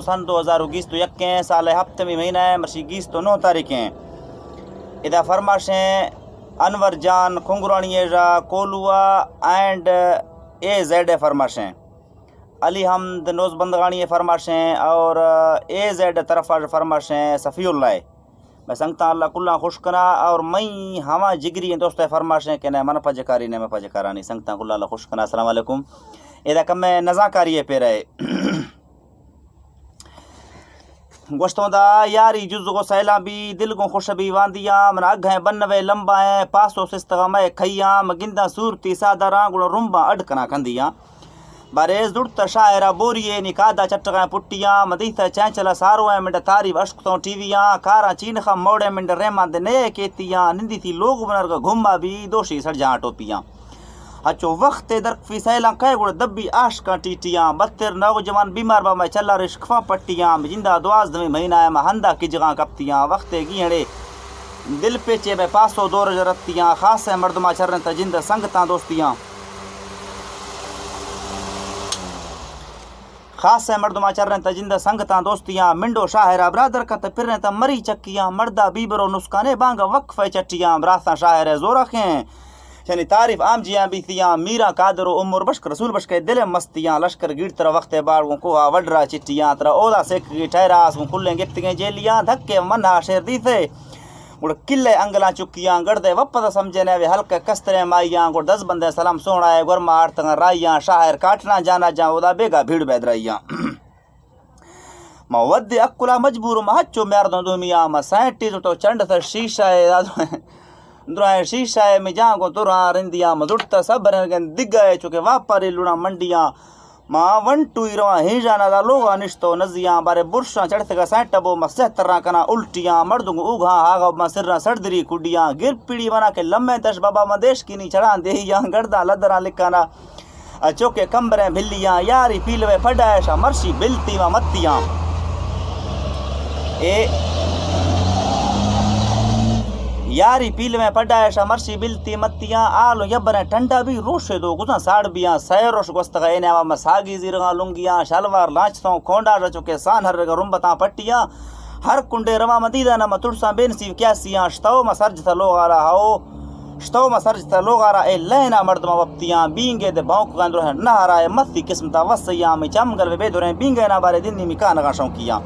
سن 2021 سال ہفتمی مہینہ مرشی 9 تاریخیں ادا فرماشیں انور جان کھنگرانی کولوا اینڈ اے زیڈ فرماشیں علی حمد نوز بندگانی فرماشیں اور اے زیڈ طرف فرماشیں صفی اللہ میں سنگتا اللہ کلّا خوش کرا اور میں ہما جگری دوست فرماشیں کہ نہ من پجکاری نہ میں پجکارانی سنگتا کلّا اللہ خوش کرا. السلام علیکم. ادا کم میں نزاکاری پہ رہے گوشتوں دا یاری جز کو سیلاں بھی دل کو خوش بھی واندیاں من اگھیں بنوے لمبا ہیں پاسو سستغم کھیاں مگندہ صورتی سادراں گڑ رمبا اڈکنا کھندیاں بارز دڑتا شاعرہ بوریے نکادا چٹغیں پٹیاں مدیثہ چینچلا سارویں منڈ تاریب اشکتوں ٹیویاں کاراں چینخہ موڑے منڈ ریمان دے نئے کیتیاں نندی تھی لوگ بنرگا گھما بھی دوشی سڑ جہاں ٹوپیاں اچو وقت درک فی سیلاں کہے گڑ دبی آشکاں ٹیٹیاں بتر نوجوان بیمار با میں چلا رشکفاں پٹیاں جندہ دواز دمی مہینہ میں ہندہ کی جگاں کپتیاں وقت گیڑے دل پیچے میں پاسو دور جرتیاں خاص ہے مردمہ چرن تا جندہ سنگتاں دوستیاں خاص ہے مردمہ چرن تا جندہ سنگتاں دوستیاں منڈو شاہرہ برادر کا تا پھرن تا مری چکیاں مردہ بیبرو نسکانے بانگا وقفہ چٹیاں براستان شاہرہ زور رکھیں یعنی تعریف عام جیاں بھی تھیاں میرا قادر و عمر بشک رسول بشک دل مستیاں لشکر گیڑ ترہ وقت بار کوہا وڈرا چٹیاں ترہ اودا سیک گی ٹھہراس کلیں گتگیں جیلیاں دھکے منہا شیر دی تھے گڑ کلے انگلاں چکیاں گڑدے وپتا سمجھنے وے ہلکے کسترے مائیاں گڑ 10 بندے سلام سونا ہے گرما آرتنگا رائیاں شاہر کاٹنا جانا جاں اودا بیگا بھیڑ بید رائیاں مود اکلا مجبور مہچو میردوں دومیاں ما سینٹی تو چنڈ تھا شیشہ درائیں شیشہ میں جہاں کو ترہاں رندیاں مدڑتا سب رنگن دگائے چکے واپاری لڑا منڈیاں ماں ون ٹوئی رواں ہیجانا دا لوگا نشتو نزیاں بارے برشاں چڑھتے گا سینٹبو ما سہتراں کنا الٹیاں مردوں کو اوگھاں آگا ما سرراں سردری کڈیاں گر پیڑی بنا کے لمحے تش بابا مدیش کی نہیں چڑھاں دیہیاں گرداں لدراں لکانا چوکے کمبریں بھلیاں یاری پیلوے پھڈائشاں مرشی بلتی و متیاں اے یاری پیل میں پڈائشا مرشی بلتی متیاں آلو یبریں ٹھنڈا بھی روشے دو گزاں ساڑ بیاں سیر روش گستگا اینیاں مساگی زیرگاں لنگیاں شلوار لانچتوں کونڈا رچو کے سان ہر رگا رمبتاں پٹیاں ہر کنڈے رواں مدیدہ نما تڑساں بے نصیب کیاسیاں شتو مسرج تھا لوگارا ہاؤ شتو مسرج تھا لوگارا اے لینا مردمہ وپتیاں بینگے دے بھونک گاندرو ہے نہارا ہے مسی قسم تا وسیاں میں چمگل وے بے دوریں بینگے نا بارے دنی مکانگاں شونکیاں